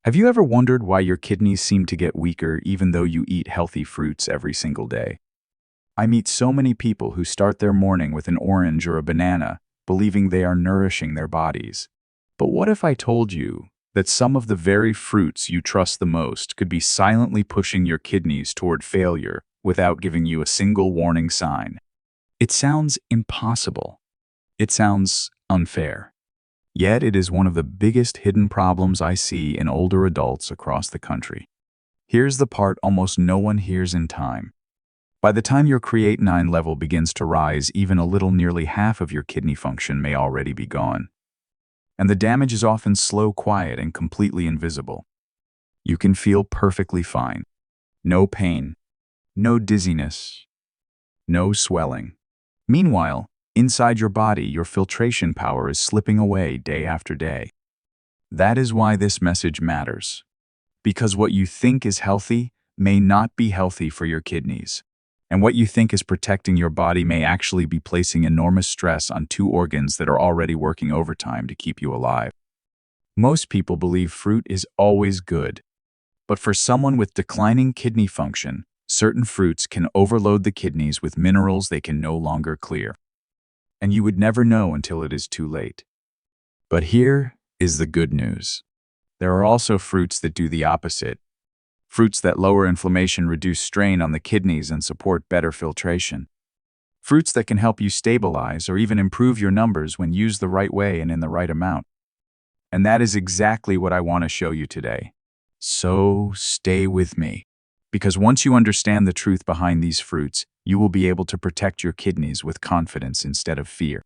Have you ever wondered why your kidneys seem to get weaker even though you eat healthy fruits every single day? I meet so many people who start their morning with an orange or a banana, believing they are nourishing their bodies. But what if I told you that some of the very fruits you trust the most could be silently pushing your kidneys toward failure without giving you a single warning sign? It sounds impossible. It sounds unfair. Yet it is one of the biggest hidden problems I see in older adults across the country. Here's the part almost no one hears in time. By the time your creatinine level begins to rise even a little, nearly half of your kidney function may already be gone. And the damage is often slow, quiet, and completely invisible. You can feel perfectly fine. No pain, no dizziness, no swelling. Meanwhile, inside your body, your filtration power is slipping away day after day. That is why this message matters. Because what you think is healthy may not be healthy for your kidneys. And what you think is protecting your body may actually be placing enormous stress on two organs that are already working overtime to keep you alive. Most people believe fruit is always good. But for someone with declining kidney function, certain fruits can overload the kidneys with minerals they can no longer clear. And you would never know until it is too late. But here is the good news. There are also fruits that do the opposite. Fruits that lower inflammation, reduce strain on the kidneys, and support better filtration. Fruits that can help you stabilize or even improve your numbers when used the right way and in the right amount. And that is exactly what I want to show you today. So stay with me. Because once you understand the truth behind these fruits, you will be able to protect your kidneys with confidence instead of fear.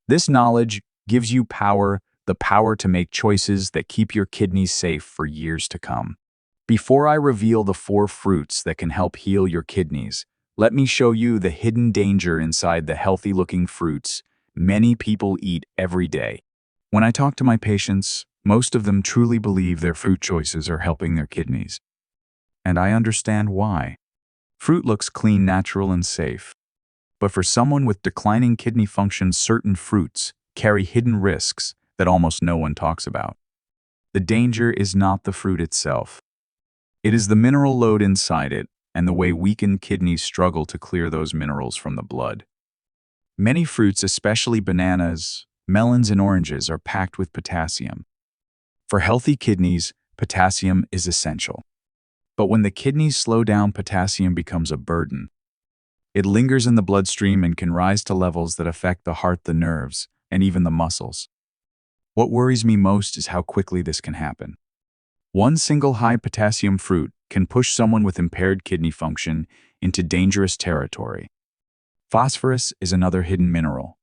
This knowledge gives you power, the power to make choices that keep your kidneys safe for years to come. Before I reveal the 4 fruits that can help heal your kidneys, let me show you the hidden danger inside the healthy-looking fruits many people eat every day. When I talk to my patients, most of them truly believe their fruit choices are helping their kidneys. And I understand why. Fruit looks clean, natural, and safe. But for someone with declining kidney function, certain fruits carry hidden risks that almost no one talks about. The danger is not the fruit itself. It is the mineral load inside it and the way weakened kidneys struggle to clear those minerals from the blood. Many fruits, especially bananas, melons, and oranges, are packed with potassium. For healthy kidneys, potassium is essential. But when the kidneys slow down, potassium becomes a burden. It lingers in the bloodstream and can rise to levels that affect the heart, the nerves, and even the muscles. What worries me most is how quickly this can happen. One single high potassium fruit can push someone with impaired kidney function into dangerous territory. Phosphorus is another hidden mineral.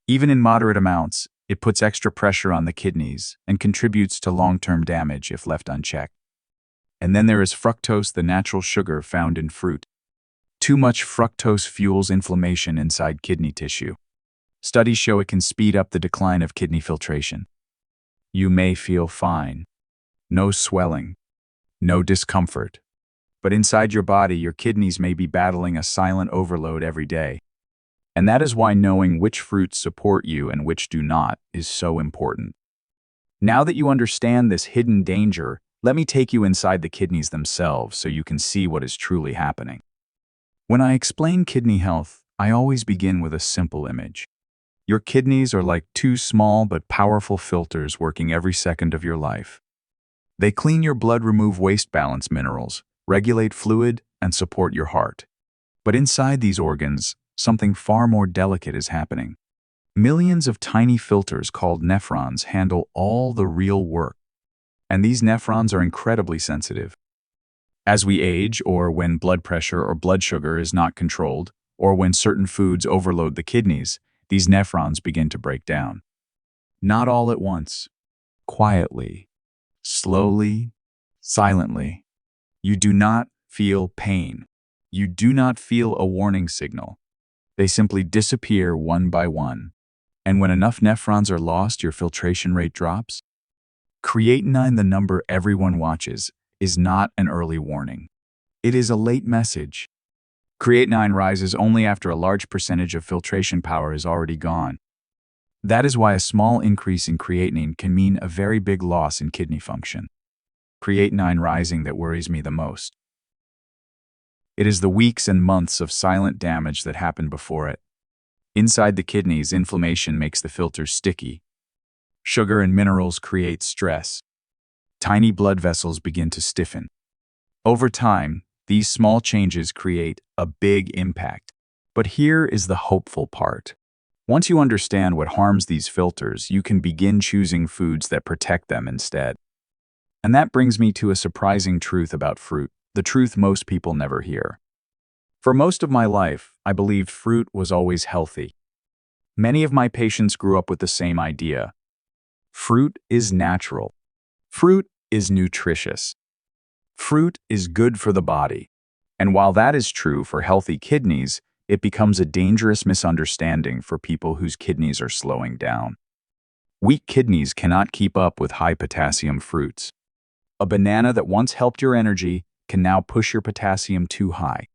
Even in moderate amounts, it puts extra pressure on the kidneys and contributes to long-term damage if left unchecked. And then there is fructose, the natural sugar found in fruit. Too much fructose fuels inflammation inside kidney tissue. Studies show it can speed up the decline of kidney filtration. You may feel fine. No swelling, no discomfort. But inside your body, your kidneys may be battling a silent overload every day. And that is why knowing which fruits support you and which do not is so important. Now that you understand this hidden danger, let me take you inside the kidneys themselves so you can see what is truly happening. When I explain kidney health, I always begin with a simple image. Your kidneys are like 2 small but powerful filters working every second of your life. They clean your blood, remove waste, balance minerals, regulate fluid, and support your heart. But inside these organs, something far more delicate is happening. Millions of tiny filters called nephrons handle all the real work. And these nephrons are incredibly sensitive. As we age, or when blood pressure or blood sugar is not controlled, or when certain foods overload the kidneys, these nephrons begin to break down. Not all at once. Quietly. Slowly, silently. You do not feel pain. You do not feel a warning signal. They simply disappear one by one. And when enough nephrons are lost, your filtration rate drops. Creatinine, the number everyone watches, is not an early warning. It is a late message. Creatinine rises only after a large percentage of filtration power is already gone. That is why a small increase in creatinine can mean a very big loss in kidney function. creatinine rising that worries me the most. It is the weeks and months of silent damage that happen before it. Inside the kidneys, inflammation makes the filters sticky. Sugar and minerals create stress. Tiny blood vessels begin to stiffen. Over time, these small changes create a big impact. But here is the hopeful part. Once you understand what harms these filters, you can begin choosing foods that protect them instead. And that brings me to a surprising truth about fruit, the truth most people never hear. For most of my life, I believed fruit was always healthy. Many of my patients grew up with the same idea. Fruit is natural. Fruit is nutritious. Fruit is good for the body. And while that is true for healthy kidneys, it becomes a dangerous misunderstanding for people whose kidneys are slowing down. Weak kidneys cannot keep up with high potassium fruits. A banana that once helped your energy can now push your potassium too high.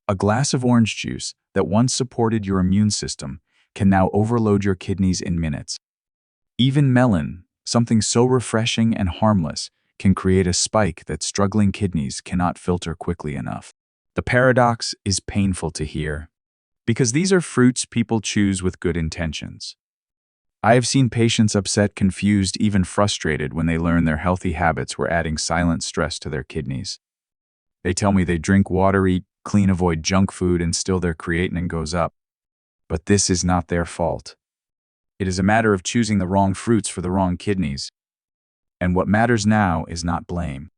A glass of orange juice that once supported your immune system can now overload your kidneys in minutes. Even melon, something so refreshing and harmless, can create a spike that struggling kidneys cannot filter quickly enough. The paradox is painful to hear, because these are fruits people choose with good intentions. I have seen patients upset, confused, even frustrated when they learn their healthy habits were adding silent stress to their kidneys. They tell me they drink water, eat clean, avoid junk food, and still their creatinine goes up. But this is not their fault. It is a matter of choosing the wrong fruits for the wrong kidneys. And what matters now is not blame.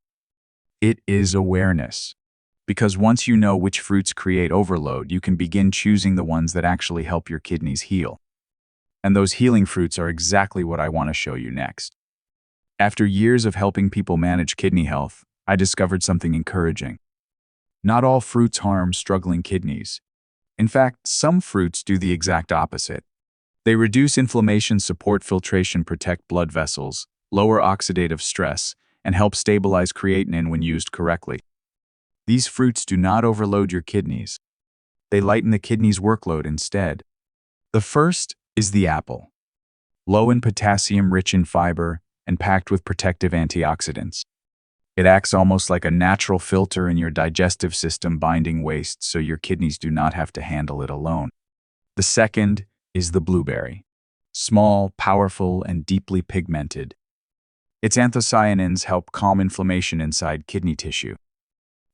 It is awareness. Because once you know which fruits create overload, you can begin choosing the ones that actually help your kidneys heal. And those healing fruits are exactly what I want to show you next. After years of helping people manage kidney health, I discovered something encouraging. Not all fruits harm struggling kidneys. In fact, some fruits do the exact opposite. They reduce inflammation, support filtration, protect blood vessels, lower oxidative stress, and help stabilize creatinine when used correctly. These fruits do not overload your kidneys. They lighten the kidney's workload instead. The first is the apple. Low in potassium, rich in fiber, and packed with protective antioxidants. It acts almost like a natural filter in your digestive system, binding waste so your kidneys do not have to handle it alone. The second is the blueberry. Small, powerful, and deeply pigmented. Its anthocyanins help calm inflammation inside kidney tissue.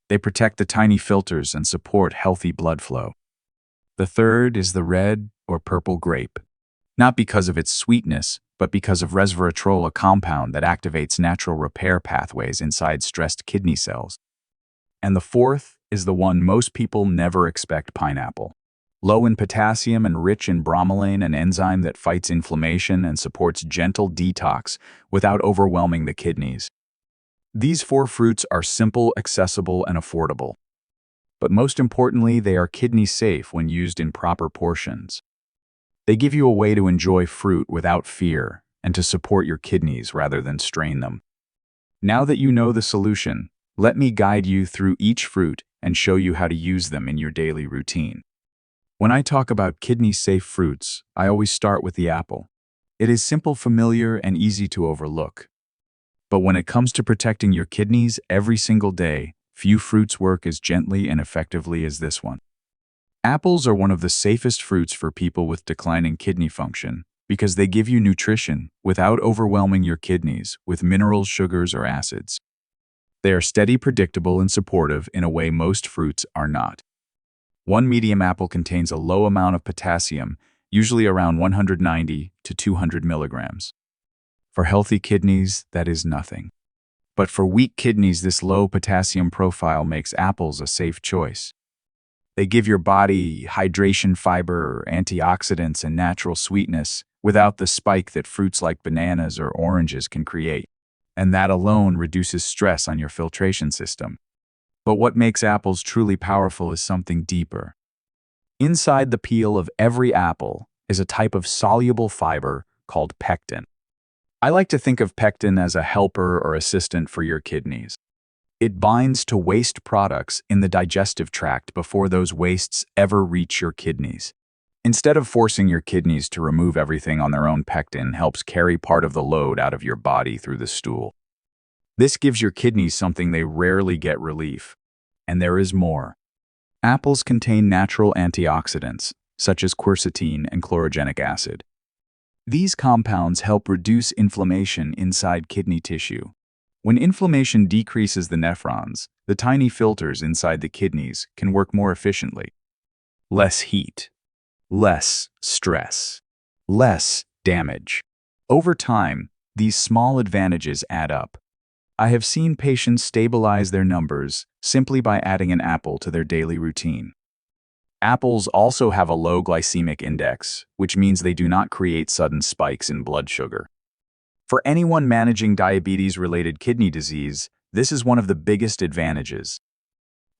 They protect the tiny filters and support healthy blood flow. The third is the red or purple grape. Not because of its sweetness, but because of resveratrol, a compound that activates natural repair pathways inside stressed kidney cells. And the fourth is the one most people never expect: pineapple. Low in potassium and rich in bromelain, an enzyme that fights inflammation and supports gentle detox without overwhelming the kidneys. These four fruits are simple, accessible, and affordable. But most importantly, they are kidney safe when used in proper portions. They give you a way to enjoy fruit without fear and to support your kidneys rather than strain them. Now that you know the solution, let me guide you through each fruit and show you how to use them in your daily routine. When I talk about kidney-safe fruits, I always start with the apple. It is simple, familiar, and easy to overlook. But when it comes to protecting your kidneys every single day, few fruits work as gently and effectively as this one. Apples are one of the safest fruits for people with declining kidney function because they give you nutrition without overwhelming your kidneys with minerals, sugars, or acids. They are steady, predictable, and supportive in a way most fruits are not. One medium apple contains a low amount of potassium, usually around 190 to 200 milligrams. For healthy kidneys, that is nothing. But for weak kidneys, this low potassium profile makes apples a safe choice. They give your body hydration, fiber, antioxidants, and natural sweetness without the spike that fruits like bananas or oranges can create. And that alone reduces stress on your filtration system. But what makes apples truly powerful is something deeper. Inside the peel of every apple is a type of soluble fiber called pectin. I like to think of pectin as a helper or assistant for your kidneys. It binds to waste products in the digestive tract before those wastes ever reach your kidneys. Instead of forcing your kidneys to remove everything on their own, pectin helps carry part of the load out of your body through the stool. This gives your kidneys something they rarely get: relief. And there is more. Apples contain natural antioxidants, such as quercetin and chlorogenic acid. These compounds help reduce inflammation inside kidney tissue. When inflammation decreases the nephrons, the tiny filters inside the kidneys can work more efficiently. Less heat, less stress, less damage. Over time, these small advantages add up. I have seen patients stabilize their numbers simply by adding an apple to their daily routine. Apples also have a low glycemic index, which means they do not create sudden spikes in blood sugar. For anyone managing diabetes-related kidney disease, this is one of the biggest advantages.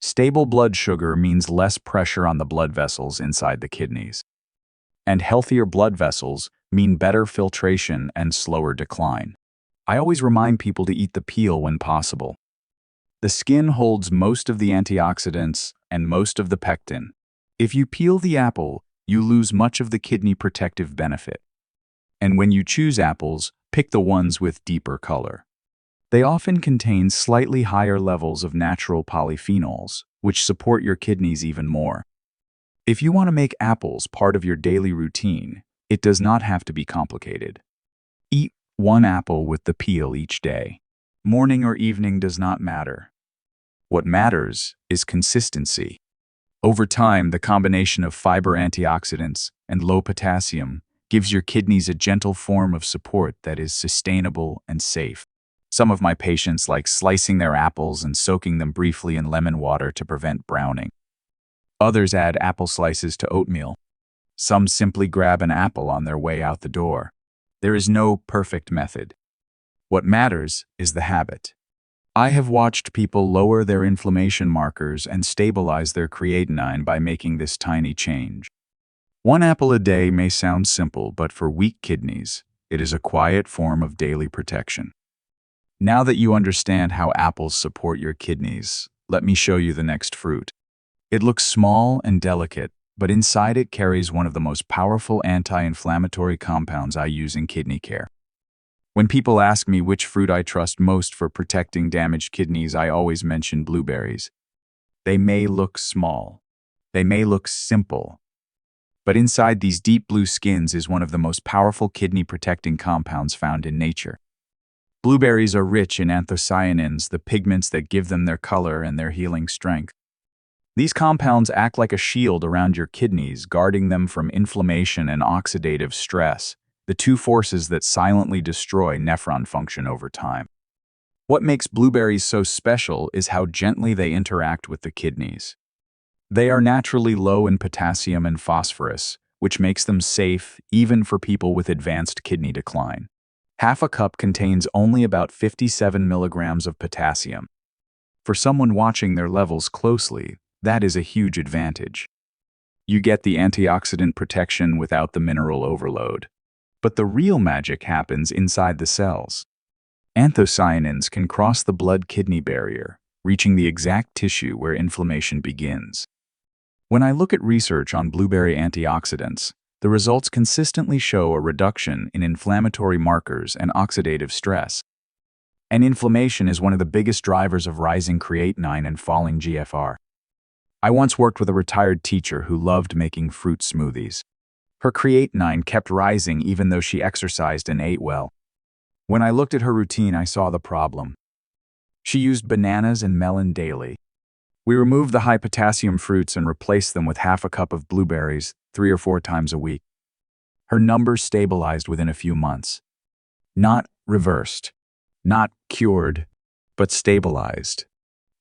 Stable blood sugar means less pressure on the blood vessels inside the kidneys. And healthier blood vessels mean better filtration and slower decline. I always remind people to eat the peel when possible. The skin holds most of the antioxidants and most of the pectin. If you peel the apple, you lose much of the kidney protective benefit. And when you choose apples, pick the ones with deeper color. They often contain slightly higher levels of natural polyphenols, which support your kidneys even more. If you want to make apples part of your daily routine, it does not have to be complicated. Eat one apple with the peel each day. Morning or evening does not matter. What matters is consistency. Over time, the combination of fiber antioxidants and low potassium gives your kidneys a gentle form of support that is sustainable and safe. Some of my patients like slicing their apples and soaking them briefly in lemon water to prevent browning. Others add apple slices to oatmeal. Some simply grab an apple on their way out the door. There is no perfect method. What matters is the habit. I have watched people lower their inflammation markers and stabilize their creatinine by making this tiny change. One apple a day may sound simple, but for weak kidneys, it is a quiet form of daily protection. Now that you understand how apples support your kidneys, let me show you the next fruit. It looks small and delicate, but inside it carries one of the most powerful anti-inflammatory compounds I use in kidney care. When people ask me which fruit I trust most for protecting damaged kidneys, I always mention blueberries. They may look small. They may look simple. But inside these deep blue skins is one of the most powerful kidney-protecting compounds found in nature. Blueberries are rich in anthocyanins, the pigments that give them their color and their healing strength. These compounds act like a shield around your kidneys, guarding them from inflammation and oxidative stress, the two forces that silently destroy nephron function over time. What makes blueberries so special is how gently they interact with the kidneys. They are naturally low in potassium and phosphorus, which makes them safe even for people with advanced kidney decline. Half a cup contains only about 57 milligrams of potassium. For someone watching their levels closely, that is a huge advantage. You get the antioxidant protection without the mineral overload. But the real magic happens inside the cells. Anthocyanins can cross the blood-kidney barrier, reaching the exact tissue where inflammation begins. When I look at research on blueberry antioxidants, the results consistently show a reduction in inflammatory markers and oxidative stress. And inflammation is one of the biggest drivers of rising creatinine and falling GFR. I once worked with a retired teacher who loved making fruit smoothies. Her creatinine kept rising even though she exercised and ate well. When I looked at her routine, I saw the problem. She used bananas and melon daily. We removed the high potassium fruits and replaced them with half a cup of blueberries 3 or 4 times a week. Her numbers stabilized within a few months. Not reversed, not cured, but stabilized.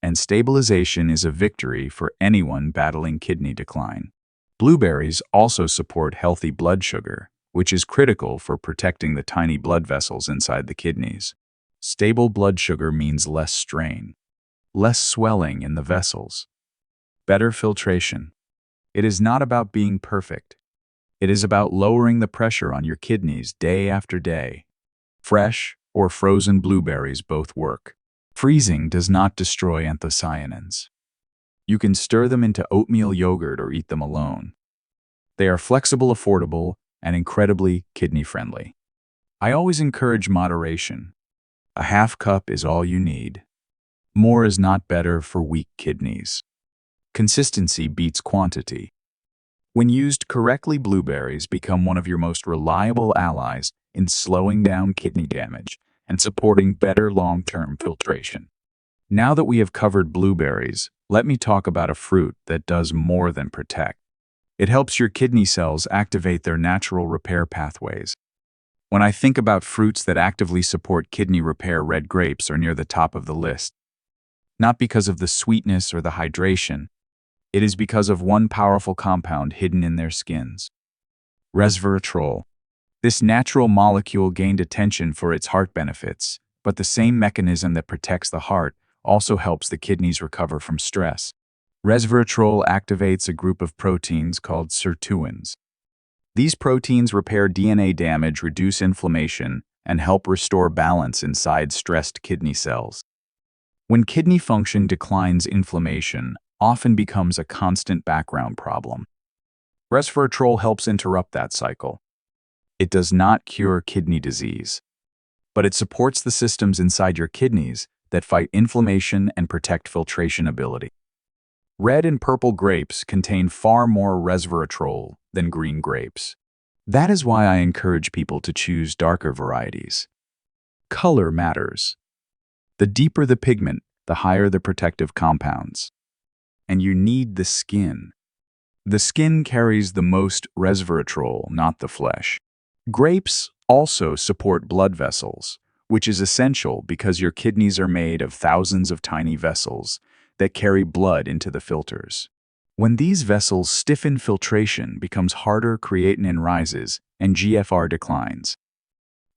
And stabilization is a victory for anyone battling kidney decline. Blueberries also support healthy blood sugar, which is critical for protecting the tiny blood vessels inside the kidneys. Stable blood sugar means less strain, less swelling in the vessels, better filtration. It is not about being perfect. It is about lowering the pressure on your kidneys day after day. Fresh or frozen blueberries both work. Freezing does not destroy anthocyanins. You can stir them into oatmeal yogurt or eat them alone. They are flexible, affordable, and incredibly kidney-friendly. I always encourage moderation. A half cup is all you need. More is not better for weak kidneys. Consistency beats quantity. When used correctly, blueberries become one of your most reliable allies in slowing down kidney damage and supporting better long-term filtration. Now that we have covered blueberries, let me talk about a fruit that does more than protect. It helps your kidney cells activate their natural repair pathways. When I think about fruits that actively support kidney repair, red grapes are near the top of the list. Not because of the sweetness or the hydration, it is because of one powerful compound hidden in their skins. Resveratrol. This natural molecule gained attention for its heart benefits, but the same mechanism that protects the heart also helps the kidneys recover from stress. Resveratrol activates a group of proteins called sirtuins. These proteins repair DNA damage, reduce inflammation, and help restore balance inside stressed kidney cells. When kidney function declines, inflammation often becomes a constant background problem. Resveratrol helps interrupt that cycle. It does not cure kidney disease, but it supports the systems inside your kidneys that fight inflammation and protect filtration ability. Red and purple grapes contain far more resveratrol than green grapes. That is why I encourage people to choose darker varieties. Color matters. The deeper the pigment, the higher the protective compounds. And you need the skin. The skin carries the most resveratrol, not the flesh. Grapes also support blood vessels, which is essential because your kidneys are made of thousands of tiny vessels that carry blood into the filters. When these vessels stiffen, filtration becomes harder, creatinine rises, and GFR declines.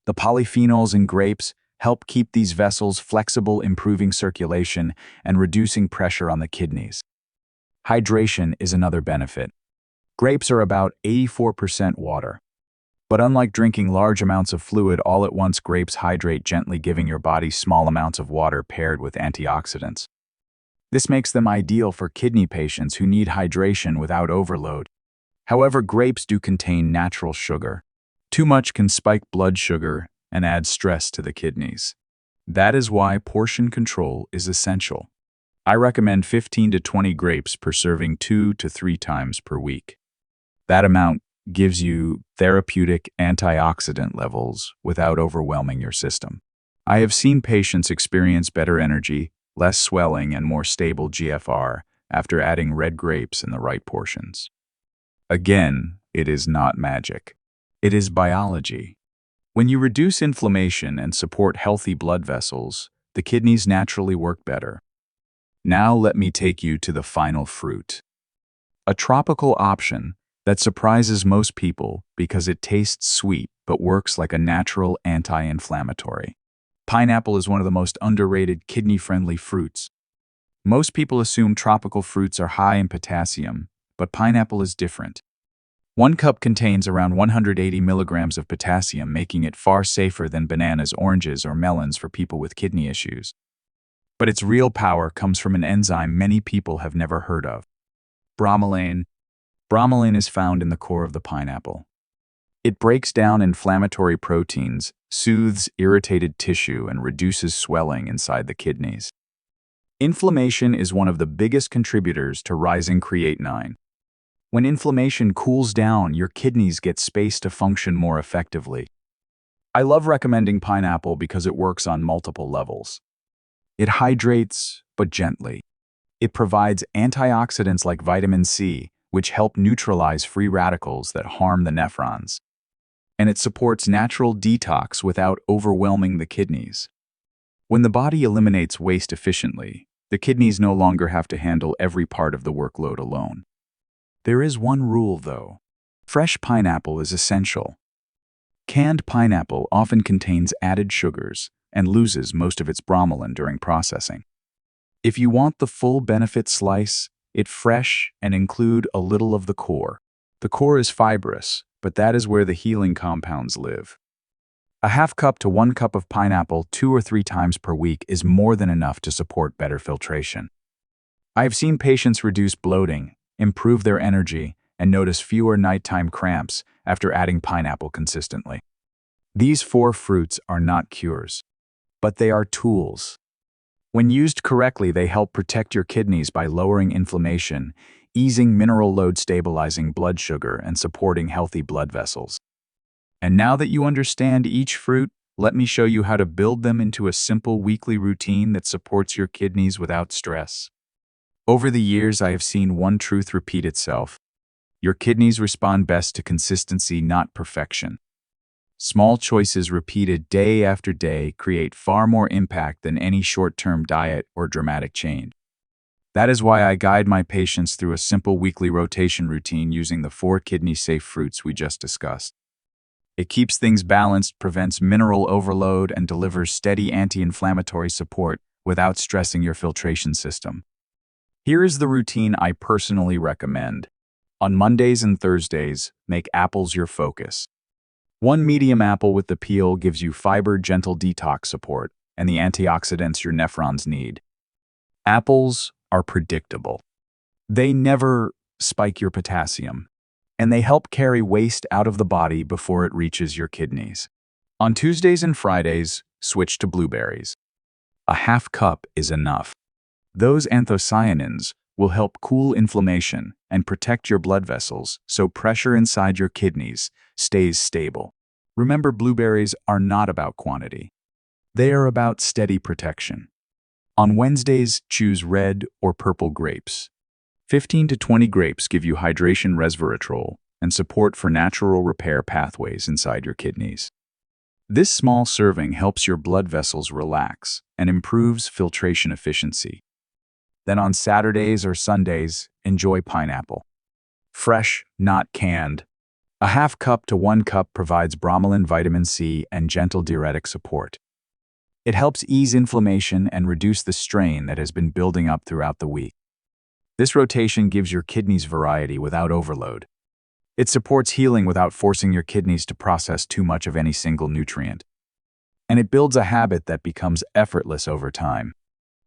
The polyphenols in grapes help keep these vessels flexible, improving circulation and reducing pressure on the kidneys. Hydration is another benefit. Grapes are about 84% water. But unlike drinking large amounts of fluid all at once, grapes hydrate gently, giving your body small amounts of water paired with antioxidants. This makes them ideal for kidney patients who need hydration without overload. However, grapes do contain natural sugar. Too much can spike blood sugar and add stress to the kidneys. That is why portion control is essential. I recommend 15 to 20 grapes per serving 2 to 3 times per week. That amount gives you therapeutic antioxidant levels without overwhelming your system. I have seen patients experience better energy, less swelling, and more stable GFR after adding red grapes in the right portions. Again, it is not magic. It is biology. When you reduce inflammation and support healthy blood vessels, the kidneys naturally work better. Now let me take you to the final fruit. A tropical option that surprises most people because it tastes sweet but works like a natural anti-inflammatory. Pineapple is one of the most underrated kidney-friendly fruits. Most people assume tropical fruits are high in potassium, but pineapple is different. 1 cup contains around 180 milligrams of potassium, making it far safer than bananas, oranges, or melons for people with kidney issues. But its real power comes from an enzyme many people have never heard of. Bromelain. Bromelain is found in the core of the pineapple. It breaks down inflammatory proteins, soothes irritated tissue, and reduces swelling inside the kidneys. Inflammation is one of the biggest contributors to rising creatinine. When inflammation cools down, your kidneys get space to function more effectively. I love recommending pineapple because it works on multiple levels. It hydrates, but gently. It provides antioxidants like vitamin C, which help neutralize free radicals that harm the nephrons. And it supports natural detox without overwhelming the kidneys. When the body eliminates waste efficiently, the kidneys no longer have to handle every part of the workload alone. There is one rule, though. Fresh pineapple is essential. Canned pineapple often contains added sugars and loses most of its bromelain during processing. If you want the full benefit, slice it fresh and include a little of the core. The core is fibrous, but that is where the healing compounds live. A half cup to 1 cup of pineapple 2 or 3 times per week is more than enough to support better filtration. I have seen patients reduce bloating, improve their energy, and notice fewer nighttime cramps after adding pineapple consistently. These 4 fruits are not cures. but they are tools. When used correctly, they help protect your kidneys by lowering inflammation, easing mineral load, stabilizing blood sugar, and supporting healthy blood vessels. And now that you understand each fruit, let me show you how to build them into a simple weekly routine that supports your kidneys without stress. Over the years, I have seen one truth repeat itself. Your kidneys respond best to consistency, not perfection. Small choices repeated day after day create far more impact than any short-term diet or dramatic change. That is why I guide my patients through a simple weekly rotation routine using the 4 kidney-safe fruits we just discussed. It keeps things balanced, prevents mineral overload, and delivers steady anti-inflammatory support without stressing your filtration system. Here is the routine I personally recommend. On Mondays and Thursdays, make apples your focus. 1 medium apple with the peel gives you fiber, gentle detox support, and the antioxidants your nephrons need. Apples are predictable. They never spike your potassium, and they help carry waste out of the body before it reaches your kidneys. On Tuesdays and Fridays, switch to blueberries. A half cup is enough. Those anthocyanins will help cool inflammation and protect your blood vessels so pressure inside your kidneys stays stable. Remember, blueberries are not about quantity. They are about steady protection. On Wednesdays, choose red or purple grapes. 15 to 20 grapes give you hydration, resveratrol, and support for natural repair pathways inside your kidneys. This small serving helps your blood vessels relax and improves filtration efficiency. Then on Saturdays or Sundays, enjoy pineapple. Fresh, not canned. A half cup to 1 cup provides bromelain, vitamin C, and gentle diuretic support. It helps ease inflammation and reduce the strain that has been building up throughout the week. This rotation gives your kidneys variety without overload. It supports healing without forcing your kidneys to process too much of any single nutrient. And it builds a habit that becomes effortless over time.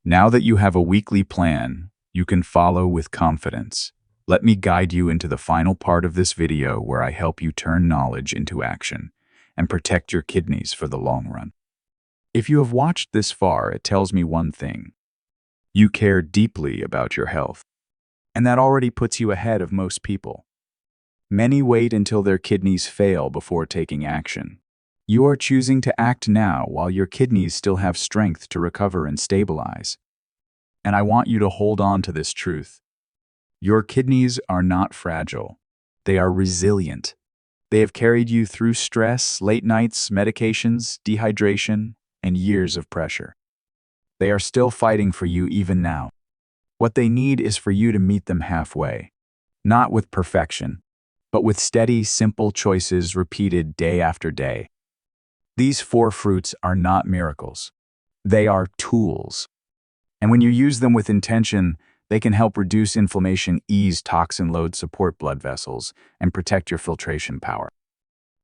Now that you have a weekly plan, you can follow with confidence. Let me guide you into the final part of this video where I help you turn knowledge into action and protect your kidneys for the long run. If you have watched this far, it tells me one thing. You care deeply about your health. And that already puts you ahead of most people. Many wait until their kidneys fail before taking action. You are choosing to act now while your kidneys still have strength to recover and stabilize. And I want you to hold on to this truth. Your kidneys are not fragile. They are resilient. They have carried you through stress, late nights, medications, dehydration, and years of pressure. They are still fighting for you even now. What they need is for you to meet them halfway, not with perfection, but with steady, simple choices repeated day after day. These 4 fruits are not miracles. They are tools. And when you use them with intention, they can help reduce inflammation, ease toxin load, support blood vessels, and protect your filtration power.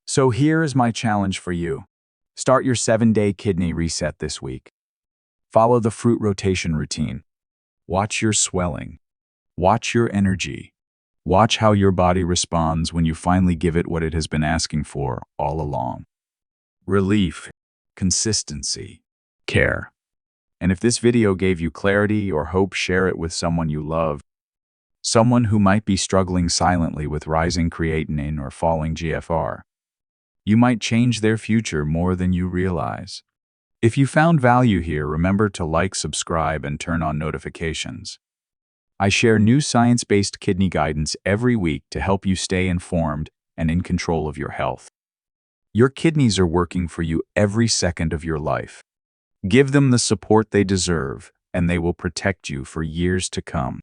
So here is my challenge for you. Start your 7-day kidney reset this week. Follow the fruit rotation routine. Watch your swelling. Watch your energy. Watch how your body responds when you finally give it what it has been asking for all along. Relief, consistency, care. And if this video gave you clarity or hope, share it with someone you love. Someone who might be struggling silently with rising creatinine or falling GFR. You might change their future more than you realize. If you found value here, remember to like, subscribe, and turn on notifications. I share new science-based kidney guidance every week to help you stay informed and in control of your health. Your kidneys are working for you every second of your life. Give them the support they deserve, and they will protect you for years to come.